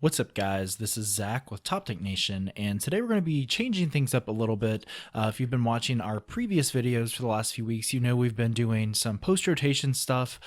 What's up, guys? This is Zach with Top Tank Nation, and today we're going to be changing things up a little bit. If you've been watching our previous videos for the last few weeks, you know we've been doing some post-rotation stuff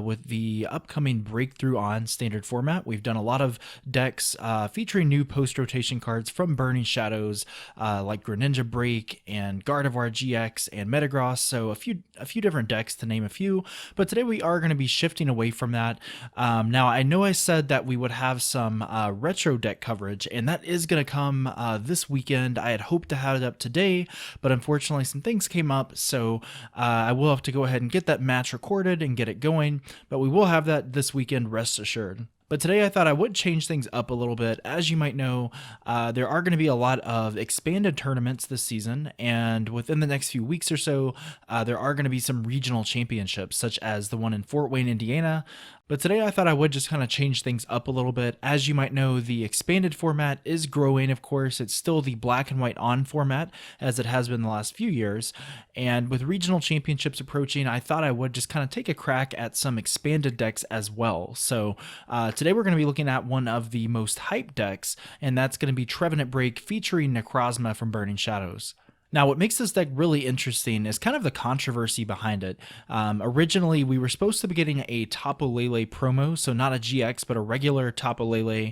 with the upcoming Breakthrough on standard format. We've done a lot of decks featuring new post-rotation cards from Burning Shadows, like Greninja Break and Gardevoir GX and Metagross, so a few different decks to name a few. But today we are going to be shifting away from that. Now, I know I said that we would have some retro deck coverage, and that is going to come this weekend. I had hoped to have it up today, but unfortunately some things came up, so I will have to go ahead and get that match recorded and get it going, but we will have that this weekend, rest assured. But today I thought I would change things up a little bit. As you might know, there are going to be a lot of expanded tournaments this season, and within the next few weeks or so, there are going to be some regional championships, such as the one in Fort Wayne, Indiana. But today I thought I would just kind of change things up a little bit. As you might know, the expanded format is growing, of course. It's still the black and white on format, as it has been the last few years. And with regional championships approaching, I thought I would just kind of take a crack at some expanded decks as well. So today we're going to be looking at one of the most hyped decks, and that's going to be Trevenant BREAK featuring Necrozma from Burning Shadows. Now, what makes this deck really interesting is kind of the controversy behind it. Originally, we were supposed to be getting a Tapu Lele promo, so not a GX, but a regular Tapu Lele.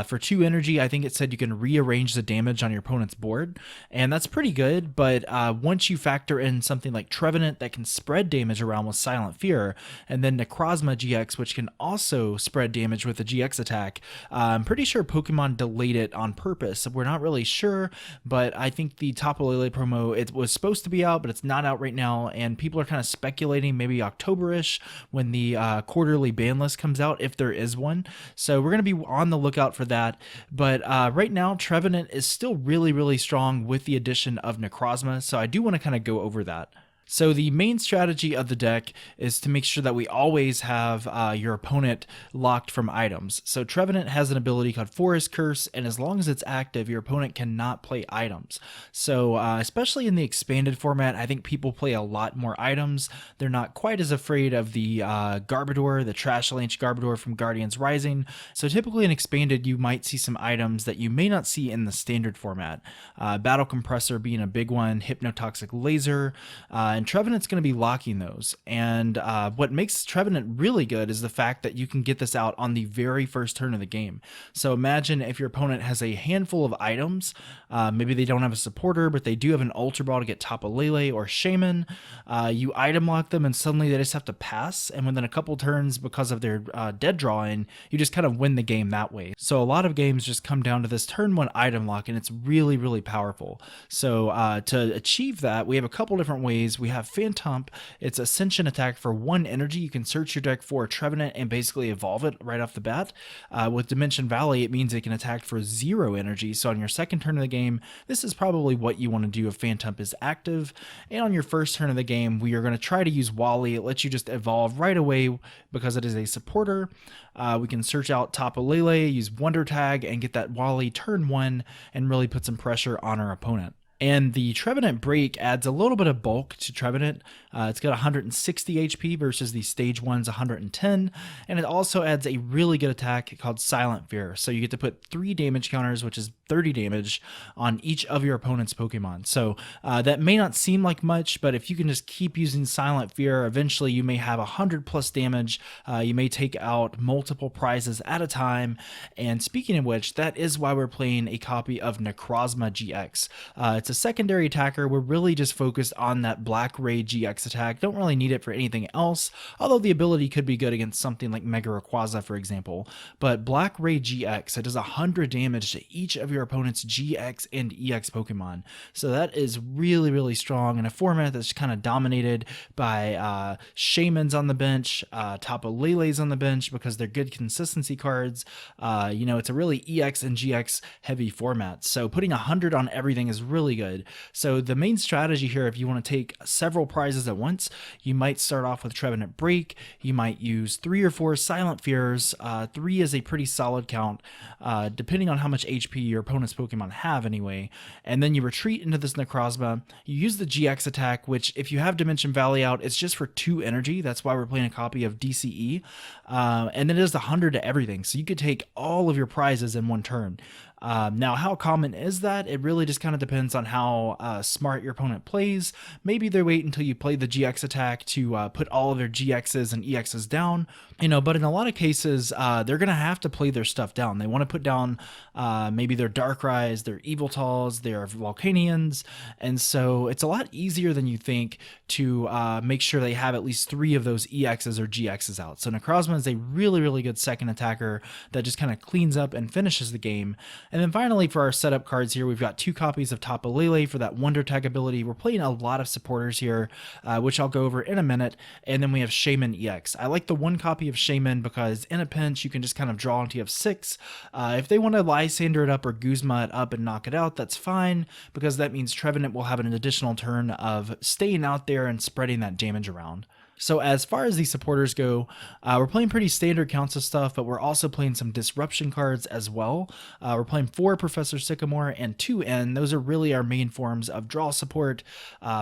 For 2 energy, I think it said you can rearrange the damage on your opponent's board, and that's pretty good, but once you factor in something like Trevenant that can spread damage around with Silent Fear, and then Necrozma GX, which can also spread damage with a GX attack, I'm pretty sure Pokemon delayed it on purpose. We're not really sure, but I think the Tapu Lele promo, it was supposed to be out, but it's not out right now, and people are kind of speculating maybe October-ish when the quarterly ban list comes out, if there is one. So we're going to be on the lookout for that. But right now, Trevenant is still really strong with the addition of Necrozma, so I do want to kind of go over that. So the main strategy of the deck is to make sure that we always have your opponent locked from items. So Trevenant has an ability called Forest Curse, and as long as it's active, your opponent cannot play items. So especially in the expanded format, I think people play a lot more items. They're not quite as afraid of the Garbodor, the Trash Lynch Garbodor from Guardians Rising. So typically in expanded, you might see some items that you may not see in the standard format. Battle Compressor being a big one, Hypnotoxic Laser, and Trevenant's going to be locking those. And what makes Trevenant really good is the fact that you can get this out on the very first turn of the game. So imagine if your opponent has a handful of items, maybe they don't have a supporter, but they do have an Ultra Ball to get Tapu Lele or Shaymin. You item lock them, and suddenly they just have to pass, and within a couple turns, because of their dead drawing, you just kind of win the game that way. So a lot of games just come down to this turn 1 item lock, and it's really powerful. So to achieve that, we have a couple different ways. We have Phantump. It's Ascension attack for 1 energy. You can search your deck for Trevenant and basically evolve it right off the bat. With Dimension Valley, it means it can attack for 0 energy. So on your second turn of the game, this is probably what you want to do if Phantump is active. And on your first turn of the game, we are going to try to use Wally. It lets you just evolve right away because it is a supporter. We can search out Tapu Lele, use Wonder Tag, and get that Wally turn 1 and really put some pressure on our opponent. And the Trevenant Break adds a little bit of bulk to Trevenant. It's got 160 HP versus the Stage 1's 110. And it also adds a really good attack called Silent Fear. So you get to put 3 damage counters, which is 30 damage, on each of your opponent's Pokemon. So that may not seem like much, but if you can just keep using Silent Fear, eventually you may have 100+ damage. You may take out multiple prizes at a time. And speaking of which, that is why we're playing a copy of Necrozma GX. It's a secondary attacker. We're really just focused on that Black Ray GX attack. Don't really need it for anything else, although the ability could be good against something like Mega Rayquaza, for example. But Black Ray GX, it does 100 damage to each of your opponent's GX and EX Pokemon. So that is really strong in a format that's kind of dominated by Shaymins on the bench, Tapu Lele's on the bench because they're good consistency cards. It's a really EX and GX heavy format. So putting 100 on everything is really good. So the main strategy here, if you want to take several prizes at once, you might start off with Trevenant Break. You might use 3 or 4 Silent Fears. 3 is a pretty solid count, depending on how much HP your opponent's Pokemon have anyway. And then you retreat into this Necrozma. You use the GX attack, which if you have Dimension Valley out, it's just for 2 energy. That's why we're playing a copy of DCE. And then it is 100 to everything. So you could take all of your prizes in one turn. Now, how common is that? It really just kind of depends on how smart your opponent plays. Maybe they wait until you play the GX attack to put all of their GXs and EXs down, but in a lot of cases, they're going to have to play their stuff down. They want to put down maybe their Darkrai's, their Eviltals, their Volcanions, and so it's a lot easier than you think to make sure they have at least 3 of those EXs or GXs out. So Necrozma is a really, really good second attacker that just kind of cleans up and finishes the game. And then finally, for our setup cards here, we've got 2 copies of Tapu Lele for that Wonder Tag ability. We're playing a lot of supporters here, which I'll go over in a minute. And then we have Shaymin-EX. I like the 1 copy of Shaymin because in a pinch, you can just kind of draw until you have 6. If they want to Lysander it up or Guzma it up and knock it out, that's fine, because that means Trevenant will have an additional turn of staying out there and spreading that damage around. So as far as these supporters go, we're playing pretty standard counts of stuff, but we're also playing some disruption cards as well. We're playing 4 Professor Sycamore and 2 N. Those are really our main forms of draw support.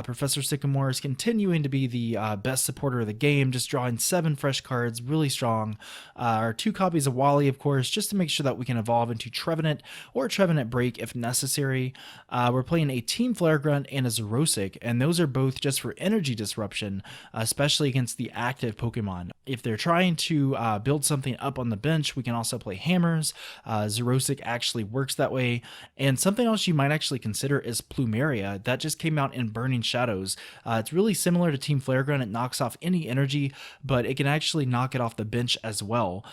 Professor Sycamore is continuing to be the best supporter of the game, just drawing 7 fresh cards, really strong. Our 2 copies of Wally, of course, just to make sure that we can evolve into Trevenant or Trevenant Break if necessary. We're playing a Team Flare Grunt and a Xerosic, and those are both just for energy disruption, especially against the active Pokemon. If they're trying to build something up on the bench, we can also play hammers. Xerosic actually works that way. And something else you might actually consider is Plumeria. That just came out in Burning Shadows. It's really similar to Team Flare Grunt. It knocks off any energy, but it can actually knock it off the bench as well.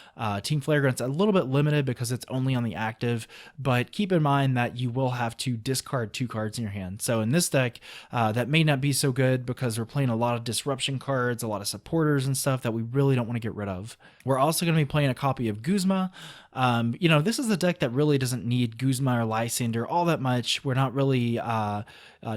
Team Flare Grunt's a little bit limited because it's only on the active, but keep in mind that you will have to discard 2 cards in your hand. So in this deck, that may not be so good because we're playing a lot of disruption cards, a lot of supporters and stuff that we really don't want to get rid of. We're also going to be playing a copy of Guzma. This is a deck that really doesn't need Guzma or Lysander all that much. We're not really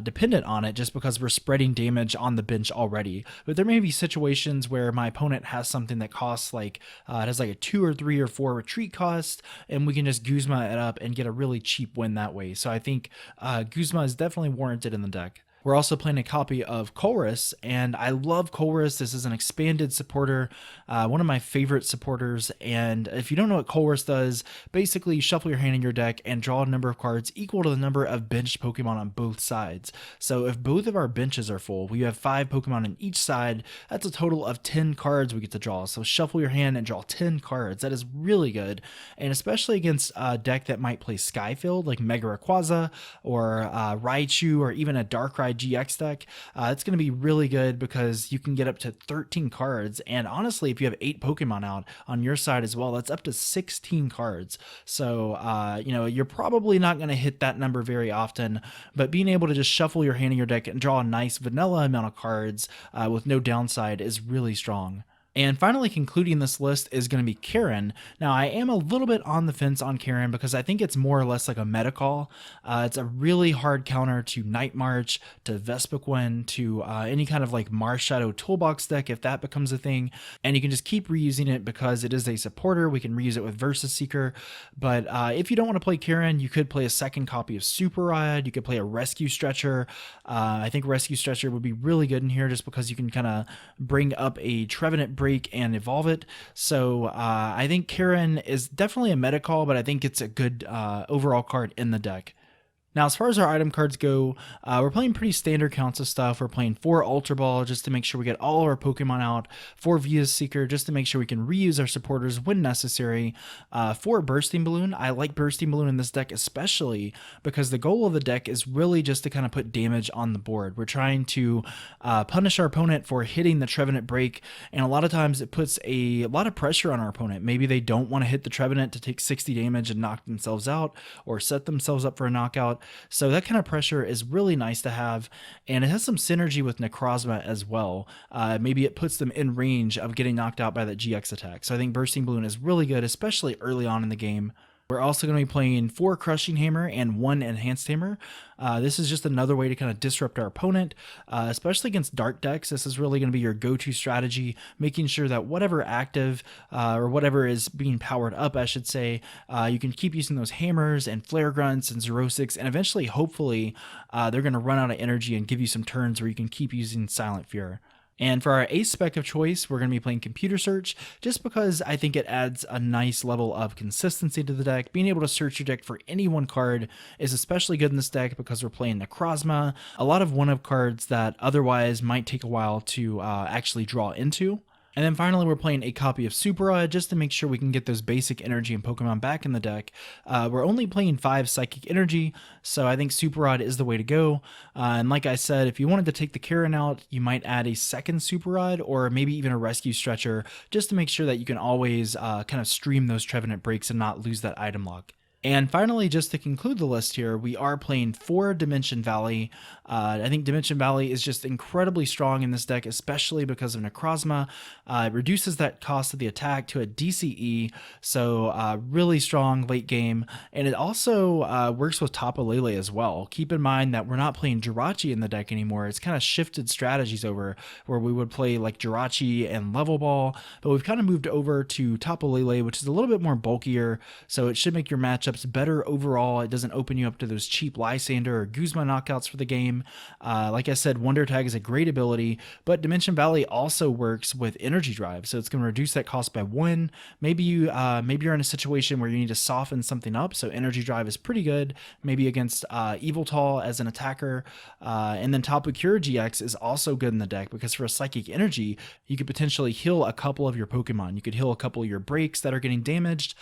dependent on it just because we're spreading damage on the bench already. But there may be situations where my opponent has something that costs like, it has like a 2 or 3 or 4 retreat cost, and we can just Guzma it up and get a really cheap win that way. So I think Guzma is definitely warranted in the deck. We're also playing a copy of Colress, and I love Colress. This is an expanded supporter, one of my favorite supporters. And if you don't know what Colress does, basically you shuffle your hand in your deck and draw a number of cards equal to the number of benched Pokemon on both sides. So if both of our benches are full, we have 5 Pokemon on each side. That's a total of 10 cards we get to draw. So shuffle your hand and draw 10 cards. That is really good, and especially against a deck that might play Skyfield like Mega Rayquaza or Raichu or even a Darkrai GX deck. It's going to be really good because you can get up to 13 cards, and honestly, if you have 8 Pokemon out on your side as well, that's up to 16 cards. So you're probably not going to hit that number very often, but being able to just shuffle your hand in your deck and draw a nice vanilla amount of cards with no downside is really strong. And finally, concluding this list is going to be Karen. Now, I am a little bit on the fence on Karen because I think it's more or less like a meta call. It's a really hard counter to Night March, to Vespiquen, to any kind of like Marshadow toolbox deck if that becomes a thing. And you can just keep reusing it because it is a supporter. We can reuse it with Versus Seeker. But if you don't want to play Karen, you could play a second copy of Super Rod. You could play a Rescue Stretcher. I think Rescue Stretcher would be really good in here just because you can kind of bring up a Trevenant Break and evolve it. So I think Karen is definitely a meta call, but I think it's a good overall card in the deck. Now, as far as our item cards go, we're playing pretty standard counts of stuff. We're playing 4 Ultra Ball just to make sure we get all of our Pokemon out, 4 Via Seeker just to make sure we can reuse our supporters when necessary, 4 Bursting Balloon. I like Bursting Balloon in this deck especially because the goal of the deck is really just to kind of put damage on the board. We're trying to punish our opponent for hitting the Trevenant Break, and a lot of times it puts a lot of pressure on our opponent. Maybe they don't want to hit the Trevenant to take 60 damage and knock themselves out or set themselves up for a knockout. So that kind of pressure is really nice to have, and it has some synergy with Necrozma as well. Maybe it puts them in range of getting knocked out by that GX attack. So I think Bursting Balloon is really good, especially early on in the game. We're also going to be playing 4 Crushing Hammer and 1 Enhanced Hammer. This is just another way to kind of disrupt our opponent, especially against dark decks. This is really going to be your go-to strategy, making sure that whatever active or whatever is being powered up, I should say, you can keep using those hammers and flare grunts and Xerosics, and eventually, hopefully, they're going to run out of energy and give you some turns where you can keep using Silent Fear. And for our ace spec of choice, we're going to be playing Computer Search, just because I think it adds a nice level of consistency to the deck. Being able to search your deck for any one card is especially good in this deck because we're playing Necrozma, a lot of one-of cards that otherwise might take a while to actually draw into. And then finally, we're playing a copy of Super Rod just to make sure we can get those basic energy and Pokemon back in the deck. We're only playing 5 Psychic Energy, so I think Super Rod is the way to go. And like I said, if you wanted to take the Karen out, you might add a second Super Rod or maybe even a Rescue Stretcher just to make sure that you can always kind of stream those Trevenant breaks and not lose that item lock. And finally, just to conclude the list here, we are playing 4 Dimension Valley. I think Dimension Valley is just incredibly strong in this deck, especially because of Necrozma. It reduces that cost of the attack to a DCE, so really strong late game. And it also works with Tapu Lele as well. Keep in mind that we're not playing Jirachi in the deck anymore. It's kind of shifted strategies over where we would play like Jirachi and Level Ball, but we've kind of moved over to Tapu Lele, which is a little bit more bulkier, so it should make your matchups better overall. It doesn't open you up to those cheap Lysander or Guzma knockouts for the game. Like I said, Wonder Tag is a great ability, but Dimension Valley also works with Energy Drive, so it's going to reduce that cost by 1. Maybe you're in a situation where you need to soften something up, so Energy Drive is pretty good, maybe against Yveltal as an attacker. And then Tapu Cure GX is also good in the deck because for a Psychic Energy, you could potentially heal a couple of your Pokemon. You could heal a couple of your breaks that are getting damaged.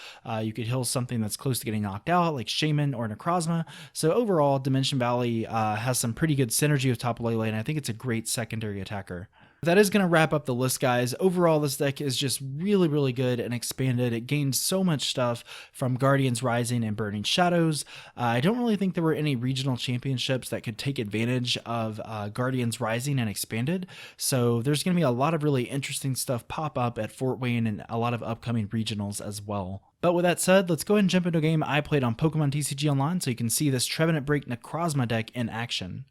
You could heal something that's close to getting knocked out, like Shaymin or Necrozma. So overall, Dimension Valley has some pretty good synergy with Tapu Lele, and I think it's a great secondary attacker. That is going to wrap up the list, guys. Overall, this deck is just really, really good and expanded. It gained so much stuff from Guardians Rising and Burning Shadows. I don't really think there were any regional championships that could take advantage of Guardians Rising and Expanded. So there's going to be a lot of really interesting stuff pop up at Fort Wayne and a lot of upcoming regionals as well. But with that said, let's go ahead and jump into a game I played on Pokemon TCG Online so you can see this Trevenant Break Necrozma deck in action.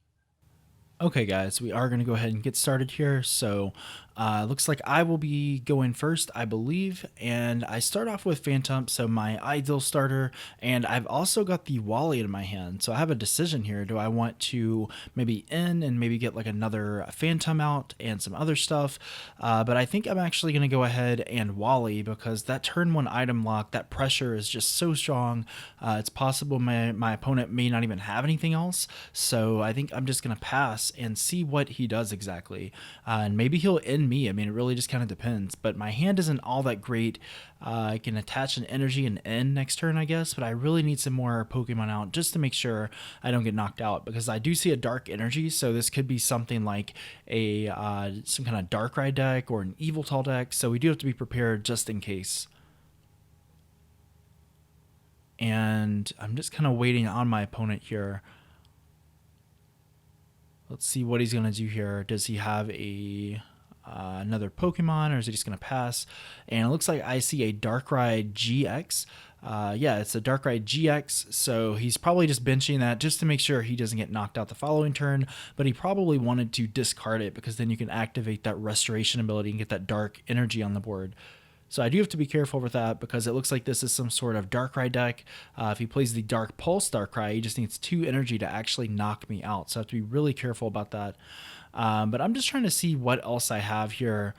Okay guys, we are going to go ahead and get started here. So looks like I will be going first, I believe, and I start off with Phantump, so my ideal starter, and I've also got the Wally in my hand. So I have a decision here. Do I want to maybe end and maybe get like another Phantump out and some other stuff? But I think I'm actually going to go ahead and Wally because that turn 1 item lock, that pressure is just so strong. It's possible my opponent may not even have anything else, so I think I'm just going to pass and see what he does exactly. And maybe he'll end me. I mean, it really just kind of depends. But my hand isn't all that great. I can attach an energy and end next turn, I guess, but I really need some more Pokemon out just to make sure I don't get knocked out, because I do see a dark energy, so this could be something like a some kind of Darkrai deck or an Yveltal deck, so we do have to be prepared just in case. And I'm just kind of waiting on my opponent here. Let's see what he's going to do here. Does he have a another Pokemon, or is he just going to pass? And it looks like I see a Darkrai GX. Yeah, it's a Darkrai GX, so he's probably just benching that just to make sure he doesn't get knocked out the following turn, but he probably wanted to discard it because then you can activate that restoration ability and get that dark energy on the board. So I do have to be careful with that because it looks like this is some sort of Darkrai deck. If he plays the Dark Pulse Darkrai, he just needs 2 energy to actually knock me out. So I have to be really careful about that. But I'm just trying to see what else I have here.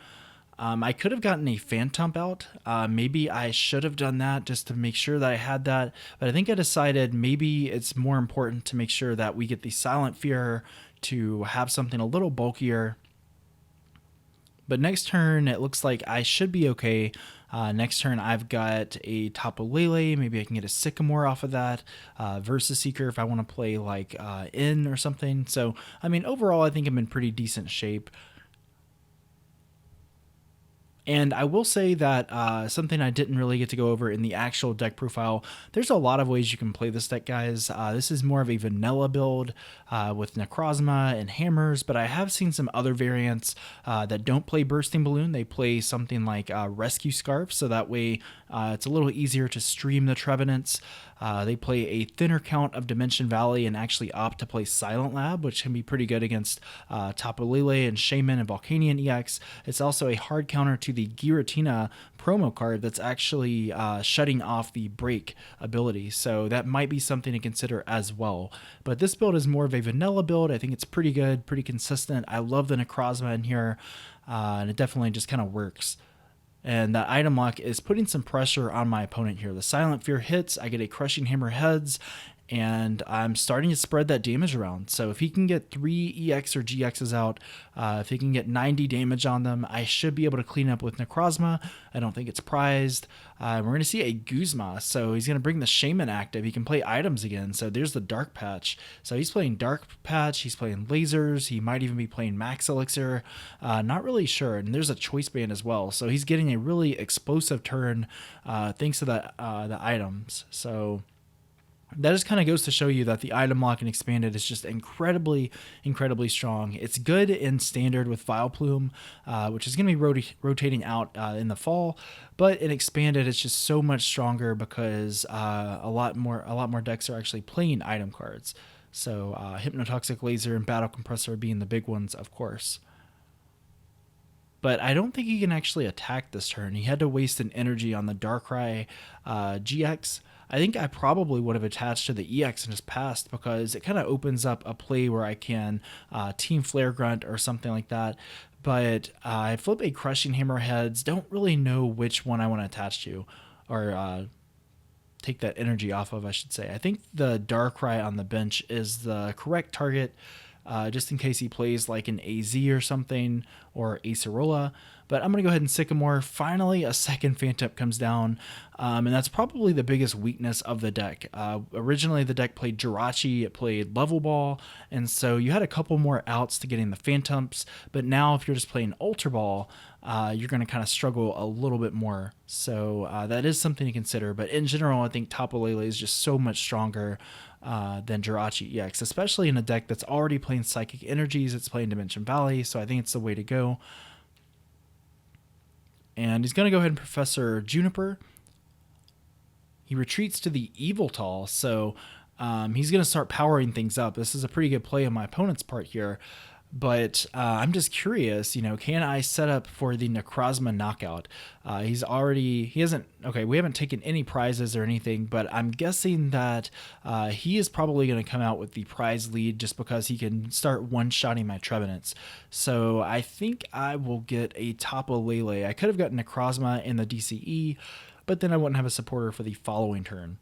I could have gotten a Phantump out. Maybe I should have done that just to make sure that I had that. But I think I decided maybe it's more important to make sure that we get the Silent Fear to have something a little bulkier. But next turn, it looks like I should be okay. Next turn, I've got a Tapu Lele. Maybe I can get a Sycamore off of that versus Seeker if I want to play like in or something. So, I mean, overall, I think I'm in pretty decent shape. And I will say that something I didn't really get to go over in the actual deck profile, there's a lot of ways you can play this deck, guys. This is more of a vanilla build with Necrozma and hammers, but I have seen some other variants that don't play Bursting Balloon. They play something like Rescue Scarf, so that way it's a little easier to stream the Trevenants. They play a thinner count of Dimension Valley and actually opt to play Silent Lab, which can be pretty good against Tapu Lele and Shaymin and Volcanion EX. It's also a hard counter to the Giratina promo card that's actually shutting off the break ability, so that might be something to consider as well. But this build is more of a vanilla build. I think it's pretty good, pretty consistent. I love the Necrozma in here, and it definitely just kind of works. And that item lock is putting some pressure on my opponent here. The Silent Fear hits, I get a Crushing Hammer heads, and I'm starting to spread that damage around. So if he can get 3 EX or GXs out, if he can get 90 damage on them, I should be able to clean up with Necrozma. I don't think it's prized. We're going to see a Guzma, so he's going to bring the Shaymin active. He can play items again, so there's the Dark Patch. So he's playing Dark Patch, he's playing Lasers, he might even be playing Max Elixir. Not really sure, and there's a Choice Band as well. So he's getting a really explosive turn thanks to the items. So that just kind of goes to show you that the item lock in Expanded is just incredibly strong. It's good in Standard with Vileplume, which is going to be rotating out in the fall, but in Expanded it's just so much stronger because a lot more decks are actually playing item cards. So Hypnotoxic Laser and Battle Compressor being the big ones, of course. But I don't think he can actually attack this turn. He had to waste an energy on the Darkrai GX. I think I probably would have attached to the EX and just passed because it kind of opens up a play where I can Team Flare Grunt or something like that. But I flip a Crushing Hammer heads. Don't really know which one I want to attach to or take that energy off of, I should say. I think the Darkrai on the bench is the correct target. Just in case he plays like an AZ or something, or Acerola. But I'm going to go ahead and Sycamore. Finally, a second Phantump comes down, and that's probably the biggest weakness of the deck. Originally, the deck played Jirachi, it played Level Ball, and so you had a couple more outs to getting the Phantumps, but now if you're just playing Ultra Ball, you're going to kind of struggle a little bit more. So that is something to consider, but in general, I think Tapu Lele is just so much stronger than Jirachi EX, especially in a deck that's already playing Psychic Energies, it's playing Dimension Valley, so I think it's the way to go. And he's going to go ahead and Professor Juniper. He retreats to the Yveltal, so he's going to start powering things up. This is a pretty good play on my opponent's part here. But I'm just curious, can I set up for the Necrozma knockout? We haven't taken any prizes or anything, but I'm guessing that he is probably going to come out with the prize lead just because he can start one-shotting my Trevenants. So I think I will get a Tapu Lele. I could have gotten Necrozma in the DCE, but then I wouldn't have a supporter for the following turn.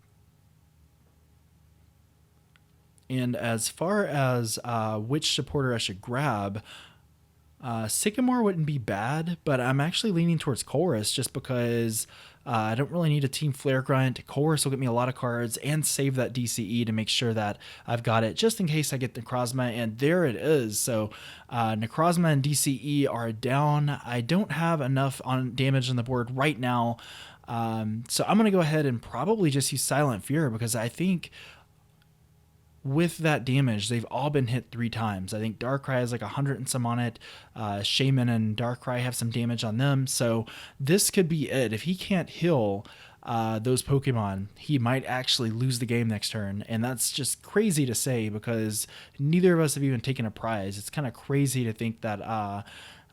And as far as which supporter I should grab, Sycamore wouldn't be bad, but I'm actually leaning towards Colress just because I don't really need a Team Flare Grunt. Colress will get me a lot of cards and save that DCE to make sure that I've got it just in case I get Necrozma, and there it is. So Necrozma and DCE are down. I don't have enough on damage on the board right now, so I'm going to go ahead and probably just use Silent Fear because I think with that damage, they've all been hit 3 times. I think Darkrai has like 100 and some on it. Shaymin and Darkrai have some damage on them. So this could be it. If he can't heal those Pokemon, he might actually lose the game next turn. And that's just crazy to say because neither of us have even taken a prize. It's kind of crazy to think that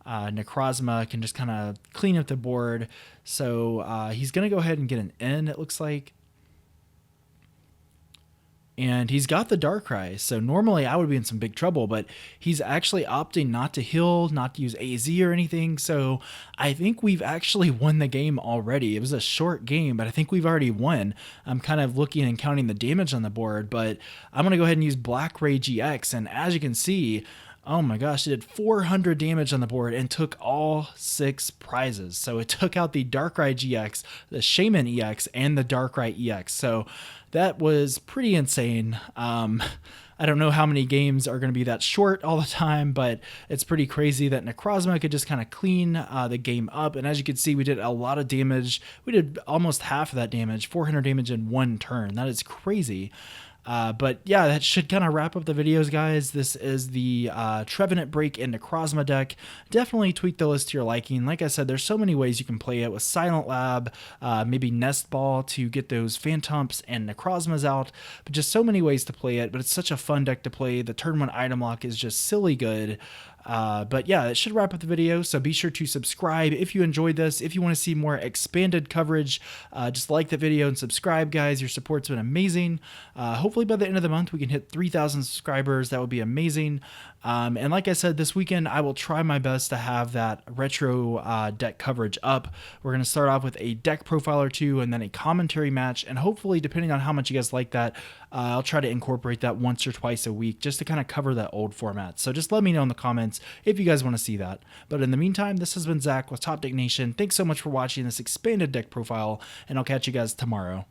Necrozma can just kind of clean up the board. So he's going to go ahead and get an N, it looks like. And he's got the Darkrai, so normally I would be in some big trouble, but he's actually opting not to heal, not to use AZ or anything, so I think we've actually won the game already. It was a short game, but I think we've already won. I'm kind of looking and counting the damage on the board, but I'm going to go ahead and use Black Ray GX, and as you can see, oh my gosh, it did 400 damage on the board and took all 6 prizes. So it took out the Darkrai GX, the Shaymin-EX, and the Darkrai EX. So that was pretty insane. I don't know how many games are going to be that short all the time, but it's pretty crazy that Necrozma could just kind of clean the game up. And as you can see, we did a lot of damage. We did almost half of that damage, 400 damage in one turn. That is crazy. But yeah, that should kind of wrap up the videos, guys. This is the Trevenant BREAK and Necrozma deck. Definitely tweak the list to your liking. Like I said, there's so many ways you can play it with Silent Lab, maybe Nest Ball to get those Phantumps and Necrozmas out, but just so many ways to play it. But it's such a fun deck to play. The turn 1 item lock is just silly good. But yeah, it should wrap up the video, so be sure to subscribe if you enjoyed this. If you want to see more expanded coverage, just like the video and subscribe, guys. Your support's been amazing. Hopefully by the end of the month we can hit 3,000 subscribers. That would be amazing. And like I said, this weekend I will try my best to have that retro deck coverage up. We're going to start off with a deck profile or two and then a commentary match, and hopefully, depending on how much you guys like that, I'll try to incorporate that once or twice a week just to kind of cover that old format. So just let me know in the comments if you guys want to see that. But in the meantime, this has been Zach with Top Deck Nation. Thanks so much for watching this expanded deck profile, and I'll catch you guys tomorrow.